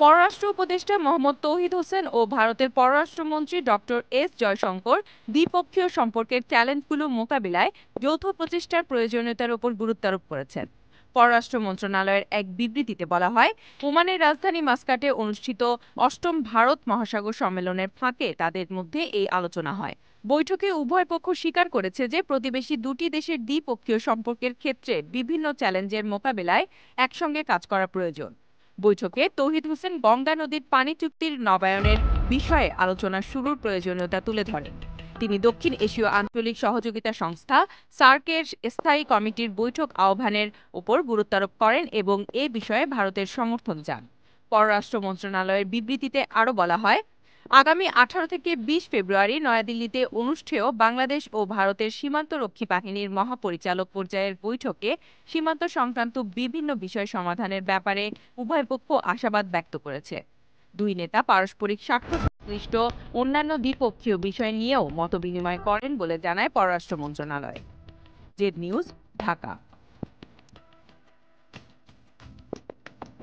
পররাষ্ট্র উপদেষ্টা মোহাম্মদ তৌহিদ হোসেন ও ভারতের পররাষ্ট্রমন্ত্রী ডক্টর এস জয়শঙ্কর দ্বিপক্ষীয় সম্পর্কের চ্যালেঞ্জগুলো মোকাবিলায় যৌথ প্রচেষ্টার প্রয়োজনীয়তার উপর গুরুত্ব আরোপ করেছেন। পররাষ্ট্র মন্ত্রণালয়ের এক বিবৃতিতে বলা হয়, ওমানের রাজধানী মাস্কাটে অনুষ্ঠিত অষ্টম ভারত মহাসাগর সম্মেলনের ফাঁকে তাদের মধ্যে এই আলোচনা হয়। বৈঠকে উভয় পক্ষ স্বীকার করেছে যে প্রতিবেশী দুটি দেশের দ্বিপক্ষীয় সম্পর্কের ক্ষেত্রে বিভিন্ন চ্যালেঞ্জের মোকাবিলায় একসঙ্গে কাজ করা প্রয়োজন। বৈঠকে তৌহিদ হোসেন গঙ্গা নদীর পানি চুক্তির নবায়নের বিষয়ে আলোচনা শুরুর প্রয়োজনীয়তা তুলে ধরেন। তিনি দক্ষিণ এশীয় আঞ্চলিক সহযোগিতা সংস্থা সার্কের স্থায়ী কমিটির বৈঠক আহ্বানের উপর গুরুত্বারোপ করেন এবং এ বিষয়ে ভারতের সমর্থন চান। পররাষ্ট্র মন্ত্রণালয়ের বিবৃতিতে আরও বলা হয়, আগামী 18 থেকে 20 ফেব্রুয়ারি নয়াদিল্লিতে অনুষ্ঠেয় বাংলাদেশ ও ভারতের সীমান্তরক্ষী বাহিনীর মহাপরিচালক পর্যায়ের বৈঠকে সীমান্ত সংক্রান্ত বিভিন্ন বিষয় সমাধানের ব্যাপারে উভয় পক্ষ আশাবাদ ব্যক্ত করেছে। দুই নেতা পারস্পরিক স্বার্থ সংশ্লিষ্ট অন্যান্য দ্বিপক্ষীয় বিষয় নিয়েও মতবিনিময় করেন বলে জানায় পররাষ্ট্র মন্ত্রণালয়। Z news, Dhaka.